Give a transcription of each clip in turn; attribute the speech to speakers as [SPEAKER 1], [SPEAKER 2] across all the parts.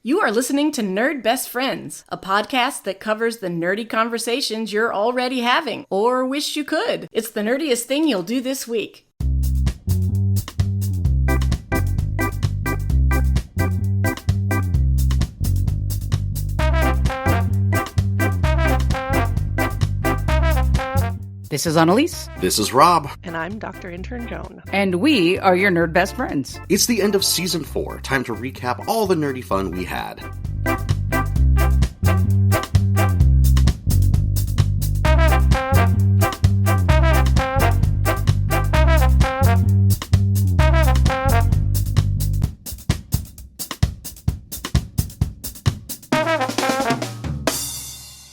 [SPEAKER 1] You are listening to Nerd Best Friends, a podcast that covers the nerdy conversations you're already having, or wish you could. It's the nerdiest thing you'll do this week.
[SPEAKER 2] This is Analese.
[SPEAKER 3] This is Rob.
[SPEAKER 4] And I'm Dr. Intern Joan.
[SPEAKER 2] And we are your nerd best friends.
[SPEAKER 3] It's the end of Season 4. Time to recap all the nerdy fun we had.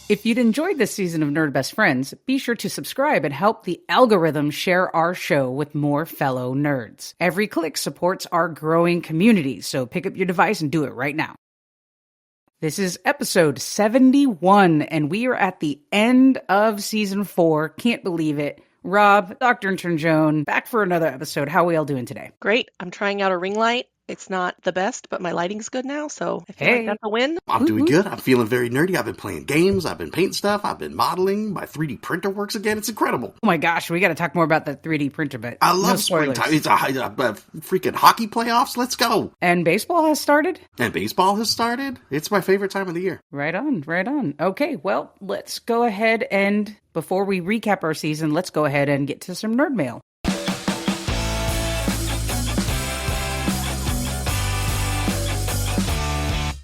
[SPEAKER 2] If you'd enjoyed this season of Nerd Best Friends, be sure to subscribe and help the algorithm share our show with more fellow nerds. Every click supports our growing community, so pick up your device and do it right now. This is episode 71, and we are at the end of season 4. Can't believe it. Rob, Dr. Intern Joan, back for another episode. How are we all doing today?
[SPEAKER 4] Great. I'm trying out a ring light. It's not the best, but my lighting's good now, so I feel like that's a win.
[SPEAKER 3] I'm doing good. I'm feeling very nerdy. I've been playing games. I've been painting stuff. I've been modeling. My 3D printer works again. It's incredible.
[SPEAKER 2] Oh my gosh, we got to talk more about that 3D printer, but
[SPEAKER 3] I love
[SPEAKER 2] no spoilers.
[SPEAKER 3] springtime. It's a freaking hockey playoffs. Let's go.
[SPEAKER 2] And baseball has started?
[SPEAKER 3] And baseball has started. It's my favorite time of the year.
[SPEAKER 2] Right on, right on. Okay, well, let's go ahead and, before we recap our season, let's go ahead and get to some nerd mail.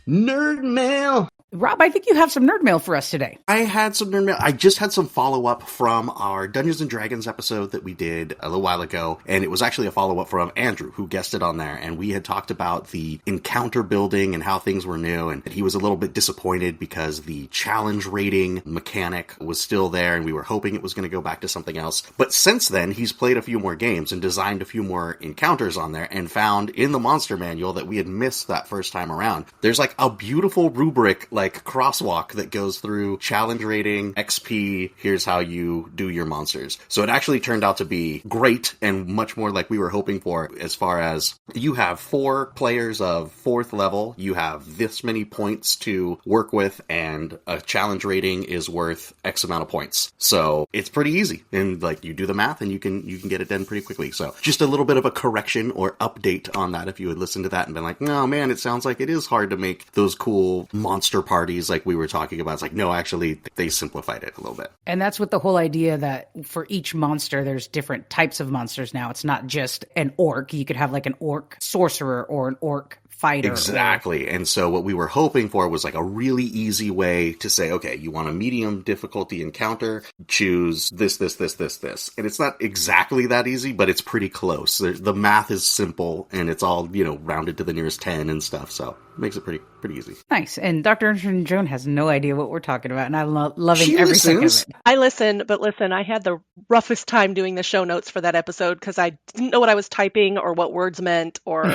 [SPEAKER 3] Nerd mail.
[SPEAKER 2] Rob, I think you have some nerd mail for us today.
[SPEAKER 3] I had some nerd mail. I just had some follow-up from our Dungeons & Dragons episode that we did a little while ago, and it was actually a follow-up from Andrew, who guested on there, and we had talked about the encounter building and how things were new, and he was a little bit disappointed because the challenge rating mechanic was still there, and we were hoping it was going to go back to something else. But since then, he's played a few more games and designed a few more encounters on there, and found in the monster manual that we had missed that first time around. There's like a beautiful rubric, like crosswalk that goes through challenge rating, XP, here's how you do your monsters. So it actually turned out to be great and much more like we were hoping for, as far as you have 4 players of 4th level, you have this many points to work with, and a challenge rating is worth X amount of points. So it's pretty easy, and like you do the math and you can get it done pretty quickly. So just a little bit of a correction or update on that if you had listened to that and been like, no man, it sounds like it is hard to make those cool monster parties like we were talking about. It's like, no, actually, they simplified it a little bit.
[SPEAKER 2] And that's with the whole idea that for each monster, there's different types of monsters now. It's not just an orc. You could have like an orc sorcerer or an orc fighter.
[SPEAKER 3] Exactly. And so what we were hoping for was like a really easy way to say, okay, you want a medium difficulty encounter, choose this. And it's not exactly that easy, but it's pretty close. The math is simple, and it's all, rounded to the nearest 10 and stuff. So it makes it pretty easy.
[SPEAKER 2] Nice. And Dr. Intern Joan has no idea what we're talking about, and I'm loving every second of it.
[SPEAKER 4] I listen, but listen, I had the roughest time doing the show notes for that episode because I didn't know what I was typing or what words meant or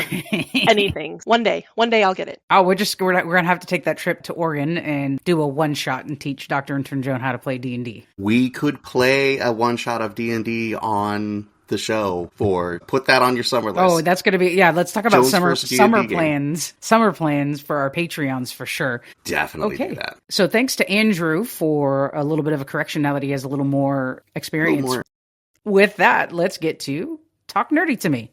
[SPEAKER 4] anything. One day I'll get it.
[SPEAKER 2] Oh, we're gonna have to take that trip to Oregon and do a one-shot and teach Dr. Intern Joan how to play D&D.
[SPEAKER 3] We could play a one-shot of D&D on the show put that on your summer list.
[SPEAKER 2] Oh, that's going to be, let's talk about
[SPEAKER 3] Joan's
[SPEAKER 2] summer plans. Summer plans for our Patreons for sure.
[SPEAKER 3] Definitely do that.
[SPEAKER 2] So thanks to Andrew for a little bit of a correction now that he has a little more experience. With that, let's get to Talk Nerdy to Me.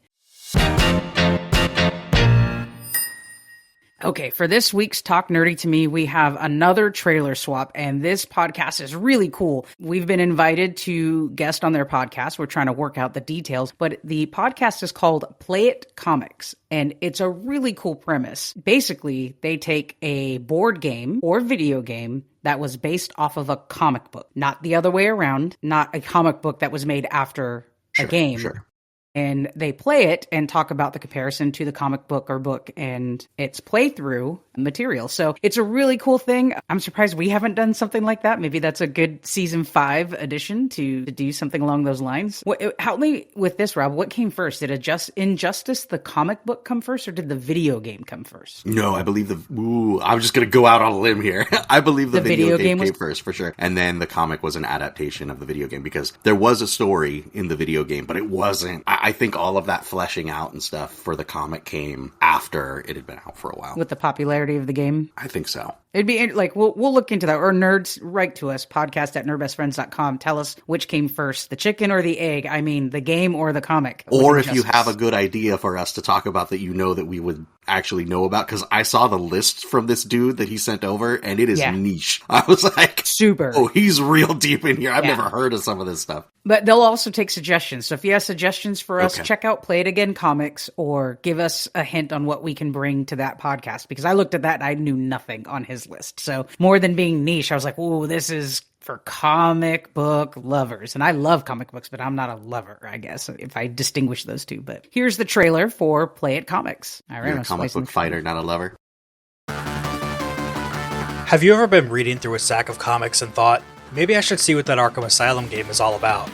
[SPEAKER 2] Okay, for this week's Talk Nerdy to Me, we have another trailer swap, and this podcast is really cool. We've been invited to guest on their podcast. We're trying to work out the details, but the podcast is called Play It Comics, and it's a really cool premise. Basically, they take a board game or video game that was based off of a comic book, not the other way around, not a comic book that was made after a game.
[SPEAKER 3] Sure.
[SPEAKER 2] And they play it and talk about the comparison to the comic book or book and its playthrough material. So it's a really cool thing. I'm surprised we haven't done something like that. Maybe that's a good season 5 addition to do something along those lines. Help me with this, Rob. What came first? Did Injustice, the comic book, come first, or did the video game come first?
[SPEAKER 3] No, I believe I'm just going to go out on a limb here. I believe the video game came first, for sure. And then the comic was an adaptation of the video game, because there was a story in the video game, but it wasn't. I I think all of that fleshing out and stuff for the comic came after it had been out for a while.
[SPEAKER 2] With the popularity of the game?
[SPEAKER 3] I think so.
[SPEAKER 2] It'd be like, we'll look into that. Or nerds, write to us, podcast@nerdbestfriends.com. Tell us which came first, the chicken or the egg. I mean, the game or the comic.
[SPEAKER 3] Or if you have a good idea for us to talk about that that we would actually know about, because I saw the list from this dude that he sent over, and it is niche. I was like,
[SPEAKER 2] super.
[SPEAKER 3] Oh, he's real deep in here. I've never heard of some of this stuff.
[SPEAKER 2] But they'll also take suggestions. So if you have suggestions for us, check out Play It Again Comics, or give us a hint on what we can bring to that podcast. Because I looked at that and I knew nothing on his list. So more than being niche, I was like, oh, this is for comic book lovers. And I love comic books, but I'm not a lover, I guess, if I distinguish those two. But here's the trailer for Play It Comics. All right,
[SPEAKER 3] you're a comic book fighter, not a lover.
[SPEAKER 5] Have you ever been reading through a stack of comics and thought, maybe I should see what that Arkham Asylum game is all about?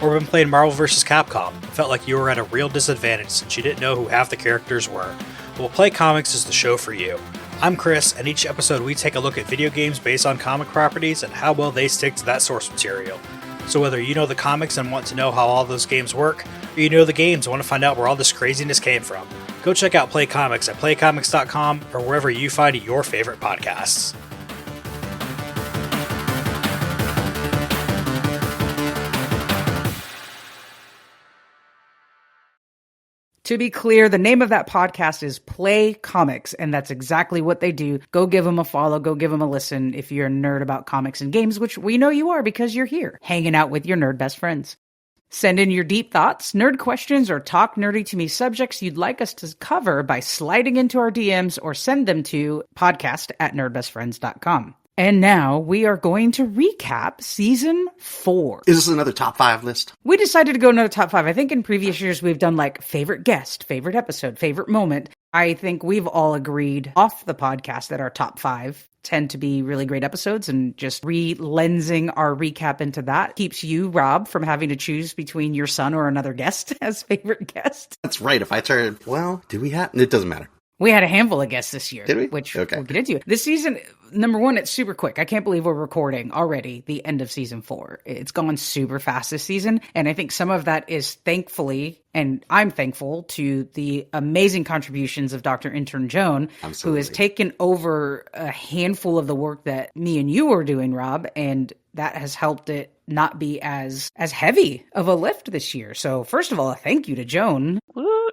[SPEAKER 5] Or been playing Marvel vs. Capcom and felt like you were at a real disadvantage since you didn't know who half the characters were? Well, Play Comics is the show for you. I'm Chris, and each episode we take a look at video games based on comic properties and how well they stick to that source material. So whether you know the comics and want to know how all those games work, or you know the games and want to find out where all this craziness came from, go check out Play Comics at playcomics.com or wherever you find your favorite podcasts.
[SPEAKER 2] To be clear, the name of that podcast is Play Comics, and that's exactly what they do. Go give them a follow, go give them a listen if you're a nerd about comics and games, which we know you are because you're here, hanging out with your nerd best friends. Send in your deep thoughts, nerd questions, or talk nerdy to me subjects you'd like us to cover by sliding into our DMs or send them to podcast@nerdbestfriends.com. And now we are going to recap season 4.
[SPEAKER 3] Is this another top 5 list?
[SPEAKER 2] We decided to go another top 5. I think in previous years we've done like favorite guest, favorite episode, favorite moment. I think we've all agreed off the podcast that our top 5 tend to be really great episodes, and just re-lensing our recap into that keeps you, Rob, from having to choose between your son or another guest as favorite guest.
[SPEAKER 3] That's right. If I turn, do we have? It doesn't matter.
[SPEAKER 2] We had a handful of guests this year.
[SPEAKER 3] Did we?
[SPEAKER 2] Which we'll get into. This season, number one, it's super quick. I can't believe we're recording already the end of season 4. It's gone super fast this season. And I think some of that is thankfully, and I'm thankful to the amazing contributions of Dr. Intern Joan, who has taken over a handful of the work that me and you were doing, Rob, and that has helped it not be as heavy of a lift this year. So first of all, thank you to Joan.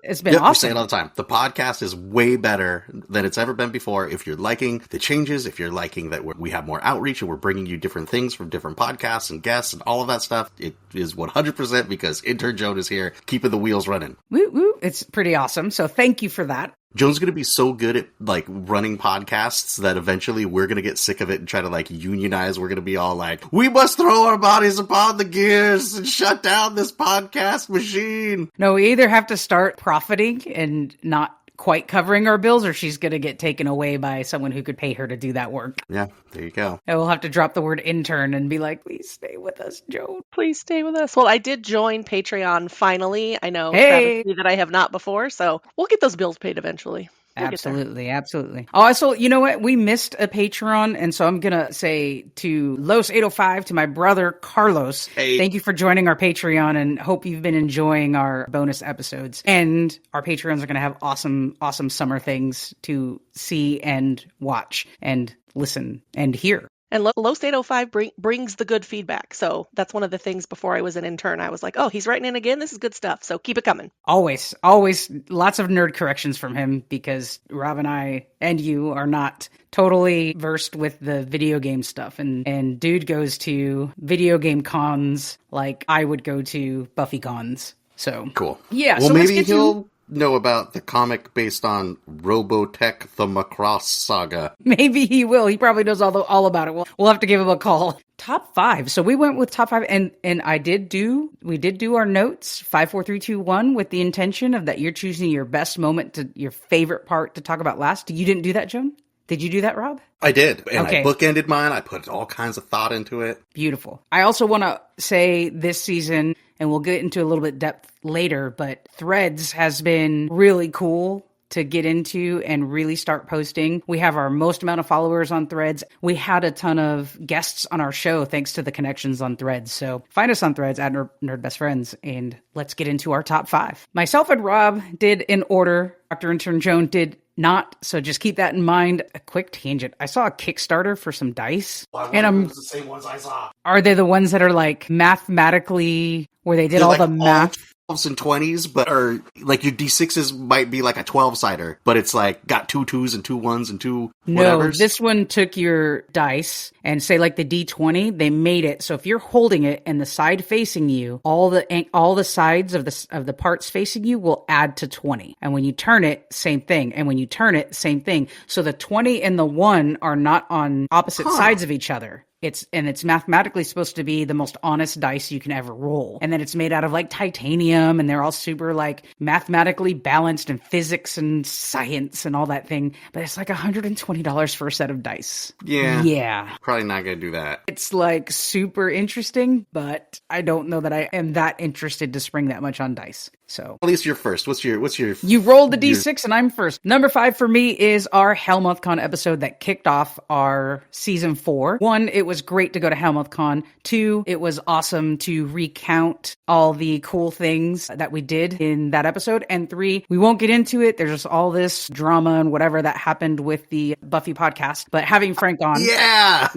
[SPEAKER 2] It's been awesome.
[SPEAKER 3] We say it all the time. The podcast is way better than it's ever been before. If you're liking the changes, if you're liking that we have more outreach and we're bringing you different things from different podcasts and guests and all of that stuff, it is 100% because Intern Joan is here keeping the wheels running.
[SPEAKER 2] Woo woo. It's pretty awesome. So thank you for that.
[SPEAKER 3] Joan's going to be so good at running podcasts that eventually we're going to get sick of it and try to unionize. We're going to be all like, we must throw our bodies upon the gears and shut down this podcast machine.
[SPEAKER 2] No, we either have to start profiting and not quite covering our bills, or she's going to get taken away by someone who could pay her to do that work.
[SPEAKER 3] Yeah, there you go.
[SPEAKER 2] And we'll have to drop the word intern and be like, please stay with us, Joan.
[SPEAKER 4] Please stay with us. Well, I did join Patreon finally. I know that I have not before, so we'll get those bills paid eventually.
[SPEAKER 2] Absolutely, absolutely. Oh, so you know what? We missed a Patreon, and so I'm going to say to Los805, to my brother Carlos, thank you for joining our Patreon, and hope you've been enjoying our bonus episodes. And our Patreons are going to have awesome, awesome summer things to see and watch and listen and hear.
[SPEAKER 4] And Los805 brings the good feedback. So that's one of the things before I was an intern. I was like, oh, he's writing in again. This is good stuff. So keep it coming.
[SPEAKER 2] Always lots of nerd corrections from him, because Rob and I and you are not totally versed with the video game stuff. And dude goes to video game cons like I would go to Buffy cons. So
[SPEAKER 3] cool.
[SPEAKER 2] Yeah.
[SPEAKER 3] Well,
[SPEAKER 2] so
[SPEAKER 3] maybe he'll know about the comic based on Robotech the Macross Saga.
[SPEAKER 2] Maybe he will. He probably knows all about it. We'll have to give him a call. Top 5. So we went with top 5, and we did do our notes 5, 4, 3, 2, 1 with the intention of that you're choosing your best moment, to your favorite part to talk about last. You didn't do that, Joan? Did you do that, Rob?
[SPEAKER 3] I did. And I bookended mine. I put all kinds of thought into it.
[SPEAKER 2] Beautiful. I also want to say this season, and we'll get into a little bit depth later, but Threads has been really cool to get into and really start posting. We have our most amount of followers on Threads. We had a ton of guests on our show thanks to the connections on Threads. So find us on Threads at Nerd Best Friends, and let's get into our top 5. Myself and Rob did in order. Dr. Intern Joan did not, so just keep that in mind. A quick tangent. I saw a Kickstarter for some dice. And I'm
[SPEAKER 3] the same ones I saw.
[SPEAKER 2] Are they the ones that are like mathematically where they did all the math?
[SPEAKER 3] 12s and 20s, but or like your D6s might be like a 12-sider, but it's like got 2 2s and 2 1s and 2
[SPEAKER 2] No,
[SPEAKER 3] whatevers.
[SPEAKER 2] this one took your dice and say like the D20, they made it so if you're holding it and the side facing you, all the sides of the parts facing you will add to 20. And when you turn it, same thing. And when you turn it, same thing. So the 20 and the 1 are not on opposite sides of each other. It's mathematically supposed to be the most honest dice you can ever roll. And then it's made out of like titanium, and they're all super like mathematically balanced and physics and science and all that thing. But it's like $120 for a set of dice. Yeah.
[SPEAKER 3] Probably not going to do that.
[SPEAKER 2] It's like super interesting, but I don't know that I am that interested to spring that much on dice. So
[SPEAKER 3] at least you're first. What's your?
[SPEAKER 2] You rolled the D6 and I'm first. Number 5 for me is our HellmouthCon episode that kicked off our season 4. 1, it was great to go to HellmouthCon. 2, it was awesome to recount all the cool things that we did in that episode. And 3, we won't get into it. There's just all this drama and whatever that happened with the Buffy podcast. But having Frank on.
[SPEAKER 3] Yeah.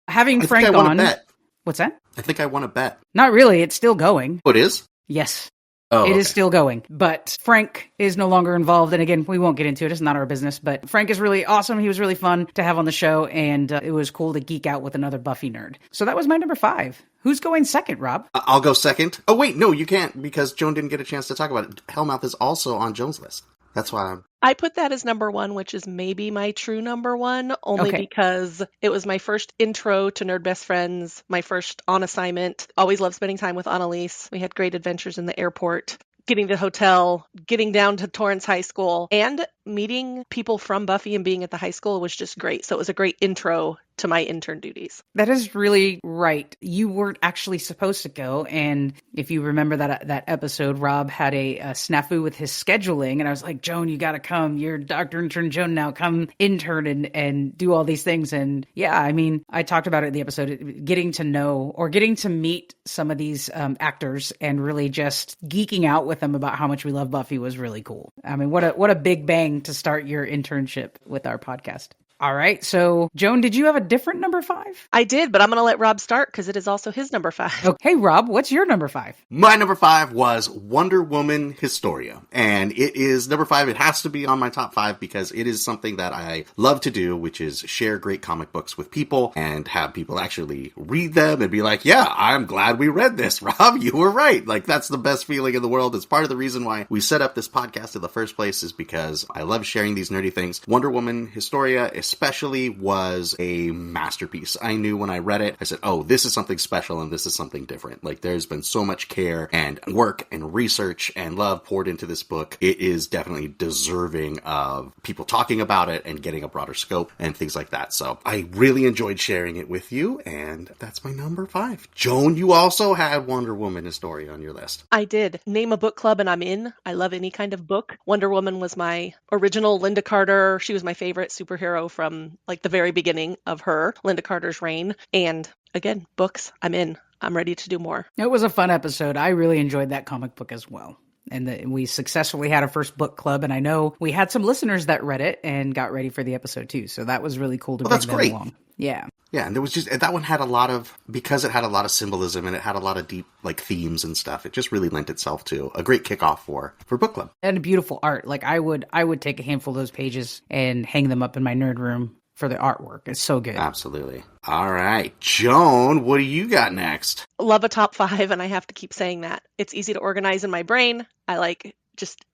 [SPEAKER 2] Having
[SPEAKER 3] I
[SPEAKER 2] Frank
[SPEAKER 3] think I won
[SPEAKER 2] on.
[SPEAKER 3] a bet.
[SPEAKER 2] What's that?
[SPEAKER 3] I think I won a bet.
[SPEAKER 2] Not really. It's still going.
[SPEAKER 3] Oh, it is?
[SPEAKER 2] Yes.
[SPEAKER 3] Oh,
[SPEAKER 2] It is still going, but Frank is no longer involved. And again, we won't get into it. It's not our business, but Frank is really awesome. He was really fun to have on the show, and it was cool to geek out with another Buffy nerd. So that was my number 5. Who's going second, Rob?
[SPEAKER 3] I'll go second. Oh, wait, no, you can't, because Joan didn't get a chance to talk about it. Hellmouth is also on Joan's list. That's why
[SPEAKER 4] I put that as number 1, which is maybe my true number 1, only because it was my first intro to Nerd Best Friends, my first on assignment. Always loved spending time with Analese. We had great adventures in the airport, getting to the hotel, getting down to Torrance High School, and meeting people from Buffy and being at the high school was just great. So it was a great intro to my intern duties.
[SPEAKER 2] That is really right. You weren't actually supposed to go. And if you remember that episode, Rob had a snafu with his scheduling. And I was like, Joan, you got to come. You're Dr. Intern Joan now. Come intern and do all these things. And yeah, I mean, I talked about it in the episode, getting to know or getting to meet some of these actors and really just geeking out with them about how much we love Buffy was really cool. I mean, what a big bang to start your internship with our podcast. All right. So, Joan, did you have a different number 5?
[SPEAKER 4] I did, but I'm going to let Rob start because it is also his number 5.
[SPEAKER 2] Okay, Rob, what's your number 5?
[SPEAKER 3] My number 5 was Wonder Woman Historia. And it is number 5. It has to be on my top 5 because it is something that I love to do, which is share great comic books with people and have people actually read them and be like, yeah, I'm glad we read this, Rob. You were right. Like, that's the best feeling in the world. It's part of the reason why we set up this podcast in the first place, is because I love sharing these nerdy things. Wonder Woman Historia especially was a masterpiece. I knew when I read it, I said, oh, this is something special and this is something different. Like, there's been so much care and work and research and love poured into this book. It is definitely deserving of people talking about it and getting a broader scope and things like that. So I really enjoyed sharing it with you, and that's my number 5. Joan, you also had Wonder Woman Historia on your list.
[SPEAKER 4] I did. Name a book club and I'm in. I love any kind of book. Wonder Woman was my original Linda Carter. She was my favorite superhero from like the very beginning of her, Linda Carter's reign. And again, books, I'm in. I'm ready to do more.
[SPEAKER 2] It was a fun episode. I really enjoyed that comic book as well. And we successfully had our first book club. And I know we had some listeners that read it and got ready for the episode too. So that was really cool to bring them along. Yeah.
[SPEAKER 3] Yeah, and there was just, that one had a lot of, because it had a lot of symbolism and it had a lot of deep, like, themes and stuff, it just really lent itself to a great kickoff for book club.
[SPEAKER 2] And beautiful art. Like, I would take a handful of those pages and hang them up in my nerd room for the artwork. It's so good.
[SPEAKER 3] Absolutely. All right. Joan, what do you got next?
[SPEAKER 4] Love a top 5, and I have to keep saying that. It's easy to organize in my brain. I like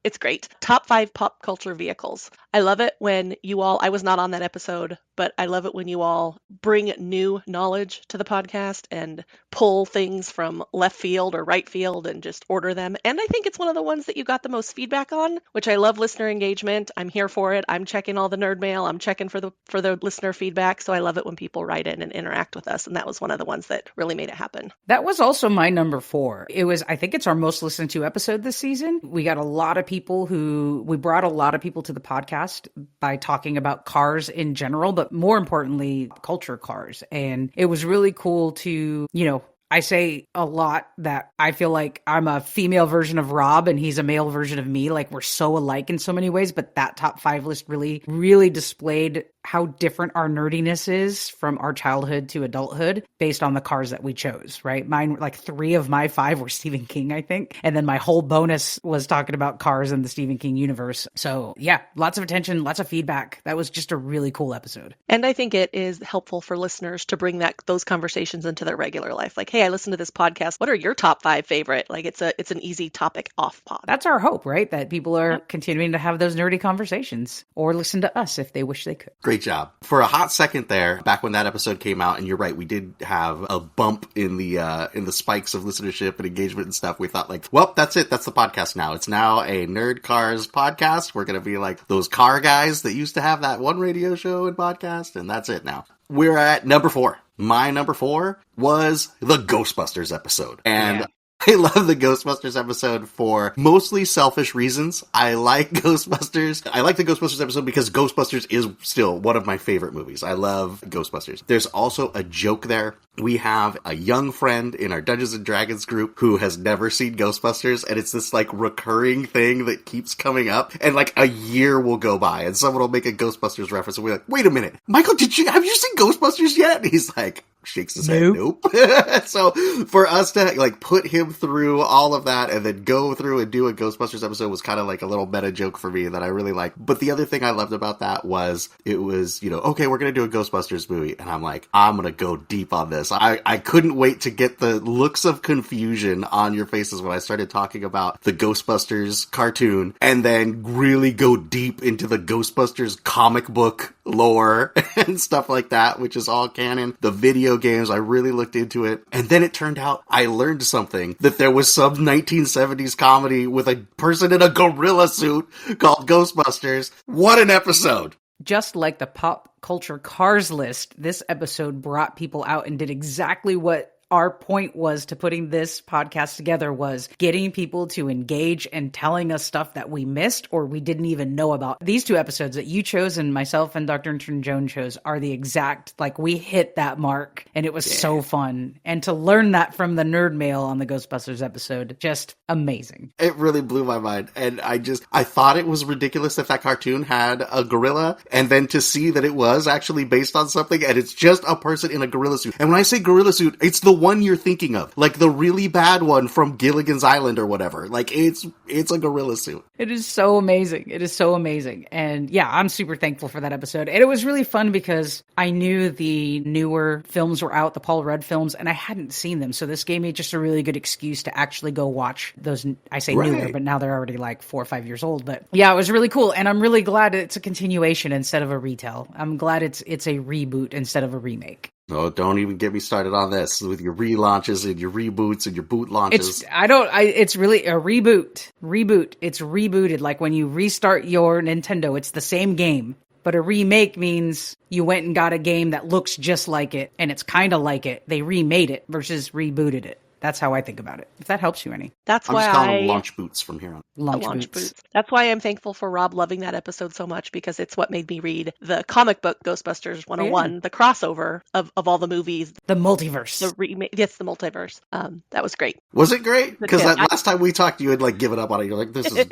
[SPEAKER 4] it's great. Top 5 pop culture vehicles. I love it when you all, I was not on that episode, but I love it when you all bring new knowledge to the podcast and pull things from left field or right field and just order them. And I think it's one of the ones that you got the most feedback on, which I love. Listener engagement. I'm here for it. I'm checking all the nerd mail. I'm checking for the listener feedback. So I love it when people write in and interact with us. And that was one of the ones that really made it happen.
[SPEAKER 2] That was also my number 4. I think it's our most listened to episode this season. We got a lot of people we brought a lot of people to the podcast by talking about cars in general, but more importantly, culture cars. And it was really cool to, I say a lot that I feel like I'm a female version of Rob and he's a male version of me. Like, we're so alike in so many ways, but that top 5 list really, really displayed how different our nerdiness is from our childhood to adulthood based on the cars that we chose, right? Mine, like 3 of my 5 were Stephen King, I think. And then my whole bonus was talking about cars in the Stephen King universe. So yeah, lots of attention, lots of feedback. That was just a really cool episode.
[SPEAKER 4] And I think it is helpful for listeners to bring those conversations into their regular life. Like, hey, I listened to this podcast. What are your top 5 favorite? Like, it's an easy topic off pod.
[SPEAKER 2] That's our hope, right? That people are continuing to have those nerdy conversations or listen to us if they wish they could.
[SPEAKER 3] Great job. For a hot second there, back when that episode came out, and you're right, we did have a bump in the spikes of listenership and engagement and stuff. We thought like, well, that's it. That's the podcast now. It's now a Nerd Cars podcast. We're going to be like those car guys that used to have that one radio show and podcast, and that's it now. We're at number 4. My number 4 was the Ghostbusters episode. And I love the Ghostbusters episode for mostly selfish reasons. I like Ghostbusters. I like the Ghostbusters episode because Ghostbusters is still one of my favorite movies. I love Ghostbusters. There's also a joke there. We have a young friend in our Dungeons and Dragons group who has never seen Ghostbusters, and it's this like recurring thing that keeps coming up, and like a year will go by and someone will make a Ghostbusters reference and we're like, wait a minute, Michael, have you seen Ghostbusters yet? And he's like, shakes his head, nope. So for us to like put him through all of that and then go through and do a Ghostbusters episode was kind of like a little meta joke for me that I really liked. But the other thing I loved about that was it was, okay, we're going to do a Ghostbusters movie. And I'm like, I'm going to go deep on this. I couldn't wait to get the looks of confusion on your faces when I started talking about the Ghostbusters cartoon and then really go deep into the Ghostbusters comic book lore and stuff like that, which is all canon. The video games, I really looked into it. And then it turned out I learned something, that there was some 1970s comedy with a person in a gorilla suit called Ghostbusters. What an episode!
[SPEAKER 2] Just like the pop culture cars list, this episode brought people out and did exactly what our point was to putting this podcast together, was getting people to engage and telling us stuff that we missed or we didn't even know about. These 2 episodes that you chose and myself and Dr. Intern Joan chose are the exact, like, we hit that mark and it was so fun. And to learn that from the nerd mail on the Ghostbusters episode, just amazing.
[SPEAKER 3] It really blew my mind. And I thought it was ridiculous that cartoon had a gorilla, and then to see that it was actually based on something and it's just a person in a gorilla suit. And when I say gorilla suit, it's the one you're thinking of, like the really bad one from Gilligan's Island or whatever. Like it's a gorilla suit.
[SPEAKER 2] It is so amazing. It is so amazing. And yeah, I'm super thankful for that episode. And it was really fun because I knew the newer films were out, the Paul Rudd films, and I hadn't seen them. So this gave me just a really good excuse to actually go watch those. I say newer, but now they're already like 4 or 5 years old. But yeah, it was really cool. And I'm really glad it's a continuation instead of a retell. I'm glad it's a reboot instead of a remake.
[SPEAKER 3] Oh, don't even get me started on this with your relaunches and your reboots and your boot launches.
[SPEAKER 2] It's really a reboot. Reboot. It's rebooted. Like when you restart your Nintendo, it's the same game. But a remake means you went and got a game that looks just like it and it's kind of like it. They remade it versus rebooted it. That's how I think about it. If that helps you any.
[SPEAKER 3] I'm just calling them launch boots from here on.
[SPEAKER 2] Launch boots.
[SPEAKER 4] That's why I'm thankful for Rob loving that episode so much, because it's what made me read the comic book Ghostbusters 101, the crossover of all the movies.
[SPEAKER 2] The multiverse.
[SPEAKER 4] The multiverse. That was great.
[SPEAKER 3] Was it great? Because last time we talked, you had like given up on it. You're like, this is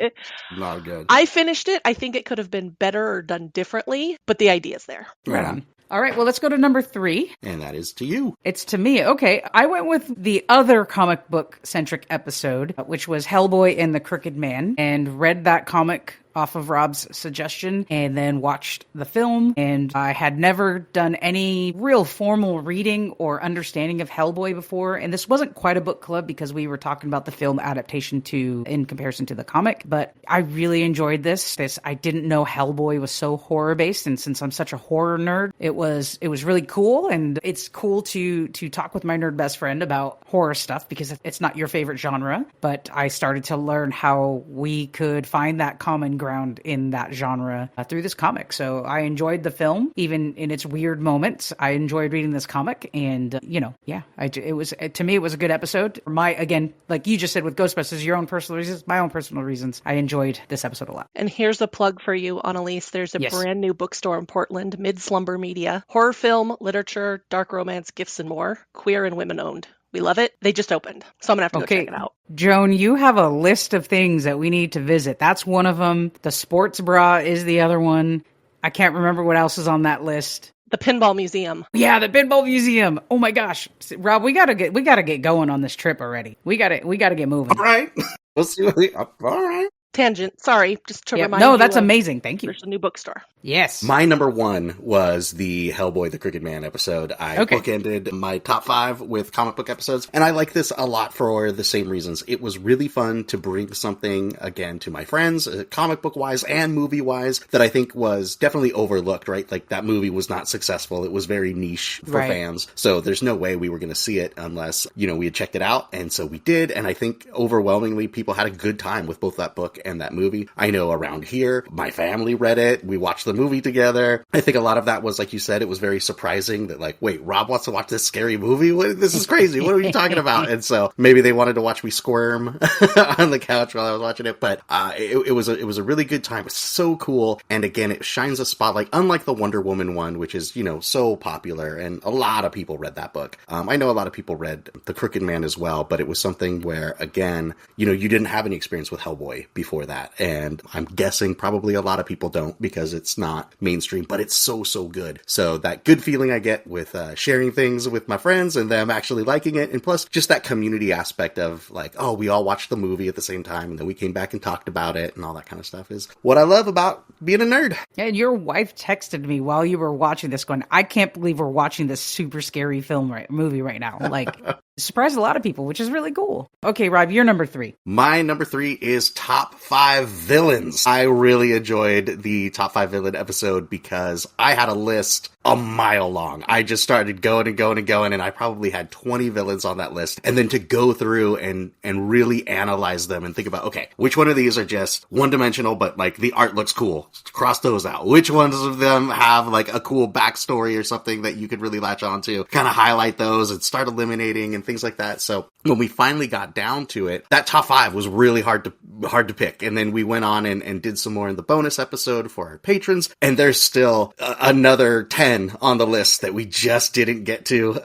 [SPEAKER 3] not good.
[SPEAKER 4] I finished it. I think it could have been better or done differently, but the idea's there.
[SPEAKER 2] Right on. All right, well, let's go to number 3.
[SPEAKER 3] And that is to you.
[SPEAKER 2] It's to me. Okay, I went with the other comic book-centric episode, which was Hellboy and the Crooked Man, and read that comic off of Rob's suggestion and then watched the film. And I had never done any real formal reading or understanding of Hellboy before. And this wasn't quite a book club because we were talking about the film adaptation in comparison to the comic. But I really enjoyed this. I didn't know Hellboy was so horror based. And since I'm such a horror nerd, it was really cool. And it's cool to talk with my nerd best friend about horror stuff because it's not your favorite genre. But I started to learn how we could find that common ground background in that genre through this comic. So I enjoyed the film, even in its weird moments. I enjoyed reading this comic, and it was to me, it was a good episode. Again, like you just said with Ghostbusters, your own personal reasons, my own personal reasons, I enjoyed this episode a lot.
[SPEAKER 4] And here's a plug for you, Analese. There's a
[SPEAKER 2] Yes.
[SPEAKER 4] brand new bookstore in Portland, Mid-Slumber Media. Horror film, literature, dark romance, gifts, and more. Queer and women owned. We love it. They just opened. So I'm going to have to go check it out.
[SPEAKER 2] Joan, you have a list of things that we need to visit. That's one of them. The sports bra is the other one. I can't remember what else is on that list.
[SPEAKER 4] The Pinball Museum.
[SPEAKER 2] Yeah, the Pinball Museum. Oh my gosh. Rob, we gotta get going on this trip already. We gotta get moving.
[SPEAKER 3] All right. We'll see all right.
[SPEAKER 4] Tangent. Sorry. Just to remind you.
[SPEAKER 2] No, that's amazing. Thank you.
[SPEAKER 4] There's a new bookstore.
[SPEAKER 2] Yes.
[SPEAKER 3] My number one was the Hellboy the Crooked Man episode. I bookended my top 5 with comic book episodes, and I like this a lot for the same reasons. It was really fun to bring something, again, to my friends, comic book-wise and movie-wise, that I think was definitely overlooked, right? Like, that movie was not successful. It was very niche for fans, so there's no way we were going to see it unless, we had checked it out, and so we did, and I think overwhelmingly people had a good time with both that book and that movie. I know around here, my family read it, we watched the movie together. I think a lot of that was, like you said, it was very surprising that, like, wait, Rob wants to watch this scary movie? This is crazy. What are you talking about? And so maybe they wanted to watch me squirm on the couch while I was watching it, but it was a really good time. It's so cool. And again, it shines a spotlight, unlike the Wonder Woman one, which is, so popular, and a lot of people read that book. I know a lot of people read The Crooked Man as well, but it was something where, again, you didn't have any experience with Hellboy before that. And I'm guessing probably a lot of people don't, because it's not mainstream, but it's so good. So that good feeling I get with sharing things with my friends and them actually liking it, and plus just that community aspect of, like, oh, we all watched the movie at the same time, and then we came back and talked about it, and all that kind of stuff is what I love about being a nerd.
[SPEAKER 2] And your wife texted me while you were watching this going, I can't believe we're watching this super scary movie right now. Like, surprised a lot of people, which is really cool. Okay, Rob, you're number 3.
[SPEAKER 3] My number 3 is top 5 villains. I really enjoyed the top 5 villain episode because I had a list a mile long. I just started going and going and going, and I probably had 20 villains on that list. And then to go through and really analyze them and think about, okay, which one of these are just one-dimensional, but, like, the art looks cool? Cross those out. Which ones of them have, like, a cool backstory or something that you could really latch on to? Kind of highlight those and start eliminating and things like that. So when we finally got down to it, that top 5 was really hard to pick. And then we went on and did some more in the bonus episode for our patrons, and there's still another 10 on the list that we just didn't get to.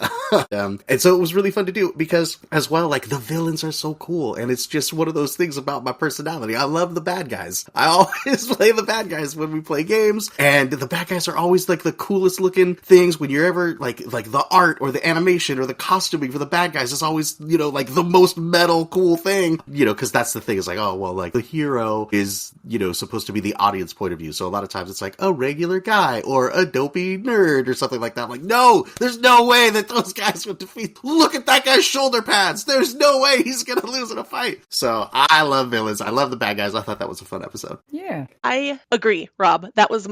[SPEAKER 3] And so it was really fun to do because, as well, like, the villains are so cool, and it's just one of those things about my personality. I love the bad guys. I always play the bad guys when we play games, and the bad guys are always, like, the coolest looking things. When you're ever, like the art or the animation or the costuming for the bad guys is always, like, the most metal cool thing, because that's the thing. It's like, oh, well, like, the hero is, supposed to be the audience point of view. So a lot of times it's like a regular guy or a dopey nerd or something like that. I'm like, no, there's no way that those guys would defeat. Look at that guy's shoulder pads. There's no way he's going to lose in a fight. So I love villains. I love the bad guys. I thought that was a fun episode.
[SPEAKER 2] Yeah.
[SPEAKER 4] I agree, Rob. That was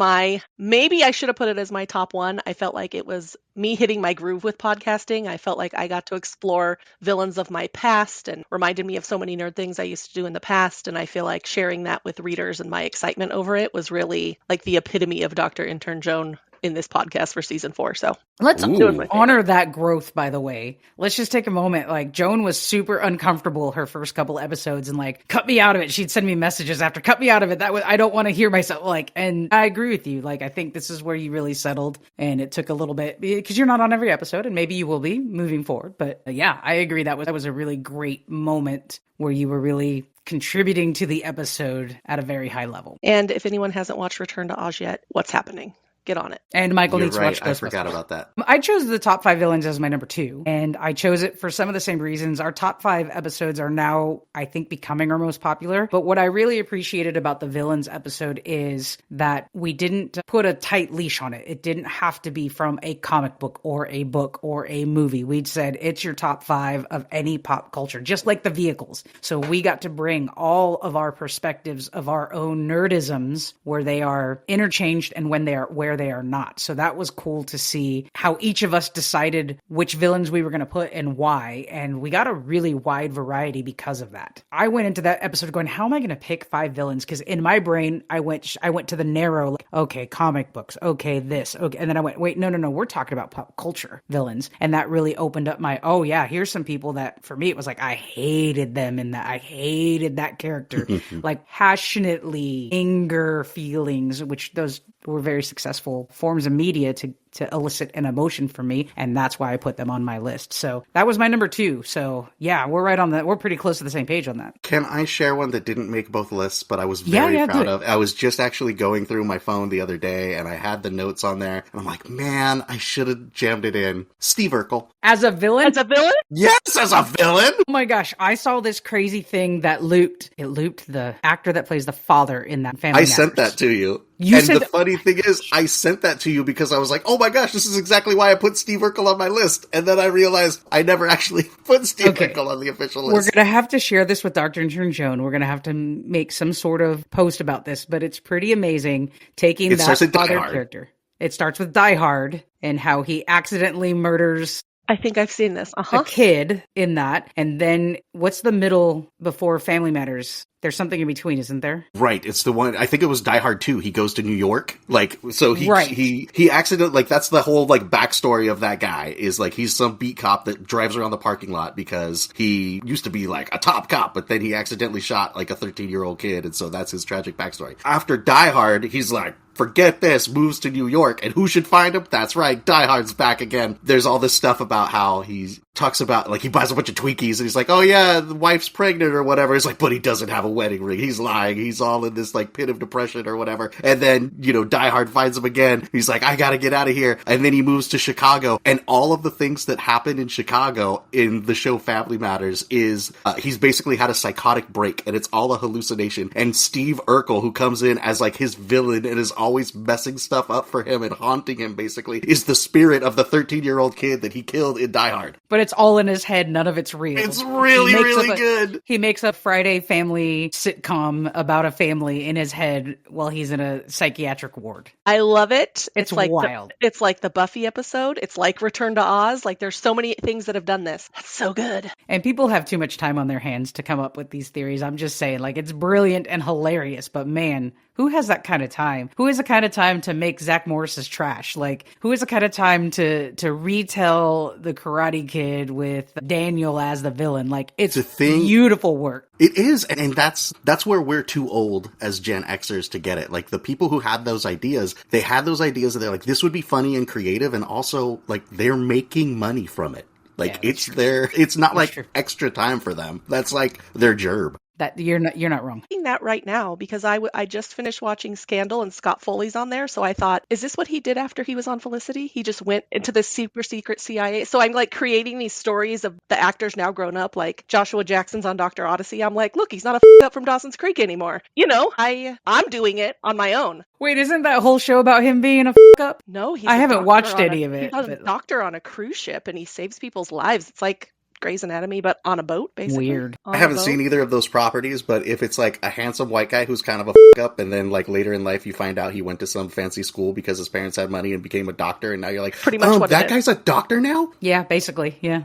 [SPEAKER 4] maybe I should have put it as my top 1. I felt like it was me hitting my groove with podcasting. I felt like I got to explore villains of my past and reminded me of so many nerd things I used to do in the past. And I feel like sharing that with readers and my excitement over it was really like the epitome of Dr. Intern Joan in this podcast for season 4. So
[SPEAKER 2] let's honor that growth, by the way. Let's just take a moment. Like, Joan was super uncomfortable her first couple episodes and, like, cut me out of it. She'd send me messages after, cut me out of it. I don't want to hear myself. Like, and I agree with you. Like, I think this is where you really settled, and it took a little bit because you're not on every episode, and maybe you will be moving forward. But yeah, I agree. That was a really great moment where you were really contributing to the episode at a very high level.
[SPEAKER 4] And if anyone hasn't watched Return to Oz yet, what's happening? Get on it.
[SPEAKER 2] And Michael needs to watch Ghostbusters.
[SPEAKER 3] I forgot about that.
[SPEAKER 2] I chose the top 5 villains as my number 2, and I chose it for some of the same reasons. Our top 5 episodes are now, I think, becoming our most popular. But what I really appreciated about the villains episode is that we didn't put a tight leash on it. It didn't have to be from a comic book or a movie. We'd said it's your top 5 of any pop culture, just like the vehicles. So we got to bring all of our perspectives of our own nerdisms where they are interchanged and where they are not. So that was cool to see how each of us decided which villains we were going to put and why. And we got a really wide variety because of that. I went into that episode going, how am I going to pick 5 villains? Because in my brain, I went to the narrow, like, okay, comic books, okay, this, okay. And then I went, wait, no, we're talking about pop culture villains. And that really opened up my, oh yeah, here's some people that for me, it was like, I hated them in that. I hated that character. Like passionately anger feelings, which those were very successful forms of media to elicit an emotion from me. And that's why I put them on my list. So that was my number 2. So yeah, we're right on that. We're pretty close to the same page on that.
[SPEAKER 3] Can I share one that didn't make both lists, but I was very proud of? I was just actually going through my phone the other day and I had the notes on there. And I'm like, man, I should have jammed it in. Steve Urkel.
[SPEAKER 2] As a villain?
[SPEAKER 4] As a villain?
[SPEAKER 3] Yes, as a villain!
[SPEAKER 2] Oh my gosh, I saw this crazy thing that looped the actor that plays the father in that Family Matters.
[SPEAKER 3] I sent that to you. The funny thing is, I sent that to you because I was like, oh my gosh, this is exactly why I put Steve Urkel on my list. And then I realized I never actually put Steve Urkel on the official list.
[SPEAKER 2] We're going to have to share this with Dr. Intern Joan. We're going to have to make some sort of post about this, but it's pretty amazing taking that father character. It starts with Die Hard and how he accidentally murders
[SPEAKER 4] I think I've seen this.
[SPEAKER 2] a kid in that. And then what's the middle before Family Matters? There's something in between, isn't there?
[SPEAKER 3] Right. It's the one, I think it was Die Hard 2. He goes to New York. Like, so he accidentally, like, that's the whole, like, backstory of that guy is, like, he's some beat cop that drives around the parking lot because he used to be, like, a top cop, but then he accidentally shot, like, a 13-year-old kid, and so that's his tragic backstory. After Die Hard, he's like, forget this, moves to New York, and who should find him? That's right, Die Hard's back again. There's all this stuff about how he talks about, like, he buys a bunch of Twinkies, and he's like, oh yeah, the wife's pregnant or whatever. He's like, but he doesn't have a wedding ring. He's lying. He's all in this, like, pit of depression or whatever. And then, you know, Die Hard finds him again. He's like, I gotta get out of here. And then he moves to Chicago. And all of the things that happen in Chicago in the show Family Matters is, he's basically had a psychotic break, and it's all a hallucination. And Steve Urkel, who comes in as, like, his villain and is always messing stuff up for him and haunting him, basically, is the spirit of the 13-year-old kid that he killed in Die Hard.
[SPEAKER 2] But it's all in his head. None of it's real.
[SPEAKER 3] It's really, really good.
[SPEAKER 2] He makes a Friday family sitcom about a family in his head while he's in a psychiatric ward.
[SPEAKER 4] I love it.
[SPEAKER 2] It's
[SPEAKER 4] like
[SPEAKER 2] wild.
[SPEAKER 4] It's like the Buffy episode. It's like Return to Oz. Like there's so many things that have done this. That's so good.
[SPEAKER 2] And people have too much time on their hands to come up with these theories. I'm just saying, like, it's brilliant and hilarious, but man, who has that kind of time? Who has the kind of time to make Zach Morris's trash? Like, who has the kind of time to retell The Karate Kid with Daniel as the villain? Like, it's beautiful work.
[SPEAKER 3] It is, and that's where we're too old as Gen Xers to get it. Like, the people who had those ideas, they had those ideas and they're like, this would be funny and creative, and also, like, they're making money from it. Like, yeah, it's not like extra time for them. That's like their gerb.
[SPEAKER 2] That you're not wrong.
[SPEAKER 4] I'm that right now because I just finished watching Scandal and Scott Foley's on there, so I thought, is this what he did after he was on Felicity? He just went into the super secret CIA. So I'm like creating these stories of the actors now grown up, like Joshua Jackson's on Dr. Odyssey. I'm like, look, he's not a up from Dawson's Creek anymore. You know, I'm doing it on my own.
[SPEAKER 2] Wait, isn't that whole show about him being a up?
[SPEAKER 4] No,
[SPEAKER 2] I haven't watched any of it.
[SPEAKER 4] He's a doctor on a cruise ship and he saves people's lives. It's like Grey's Anatomy, but on a boat, basically.
[SPEAKER 2] Weird.
[SPEAKER 3] I haven't seen either of those properties, but if it's like a handsome white guy who's kind of a up, and then like later in life you find out he went to some fancy school because his parents had money and became a doctor, and now you're like,
[SPEAKER 4] pretty much
[SPEAKER 3] that guy's a doctor now?
[SPEAKER 2] Yeah, basically, yeah.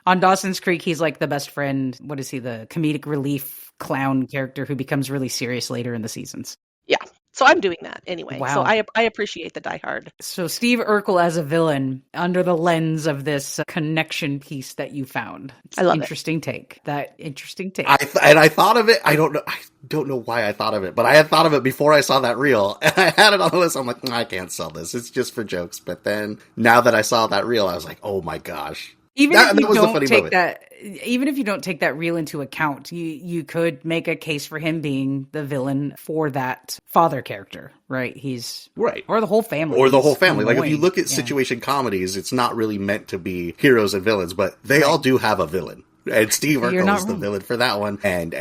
[SPEAKER 2] On Dawson's Creek, he's like the best friend. What is he, the comedic relief clown character who becomes really serious later in the seasons?
[SPEAKER 4] Yeah. So I'm doing that anyway.
[SPEAKER 2] Wow.
[SPEAKER 4] So I appreciate the Die Hard.
[SPEAKER 2] So Steve Urkel as a villain under the lens of this connection piece that you found.
[SPEAKER 4] I love
[SPEAKER 2] interesting take. That interesting take.
[SPEAKER 3] I thought of it. I don't know why I thought of it, but I had thought of it before I saw that reel. And I had it on the list. I'm like, I can't sell this. It's just for jokes. But then now that I saw that reel, I was like, oh my gosh. Even if you don't take that reel into account, you could make a case for him being the villain for that father character, right? He's right,
[SPEAKER 2] or the whole family,
[SPEAKER 3] Like if you look at situation comedies, it's not really meant to be heroes and villains, but they all do have a villain. And Steve Urkel is the villain for that one. And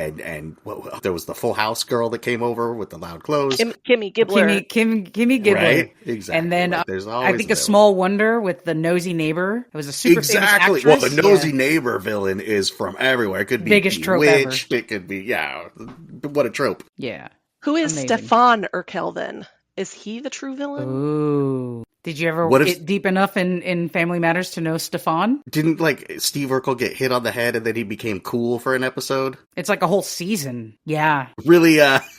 [SPEAKER 3] there was the Full House girl that came over with the loud clothes.
[SPEAKER 4] Kimmy Gibbler.
[SPEAKER 2] Kimmy Gibbler.
[SPEAKER 3] Right? Exactly.
[SPEAKER 2] And then
[SPEAKER 3] there's always
[SPEAKER 2] I think A Small Wonder with the nosy neighbor. It was a super famous actress.
[SPEAKER 3] Well, the nosy neighbor villain is from everywhere. It could be
[SPEAKER 2] biggest trope ever.
[SPEAKER 3] It could be, what a trope.
[SPEAKER 2] Yeah.
[SPEAKER 4] Who is Stefan Urkel then? Is he the true villain?
[SPEAKER 2] Ooh. Did you ever
[SPEAKER 3] What if-
[SPEAKER 2] get deep enough in Family Matters to know Stefan?
[SPEAKER 3] Didn't, like, Steve Urkel get hit on the head and then he became cool for an episode?
[SPEAKER 2] It's like a whole season. Yeah.
[SPEAKER 3] Really,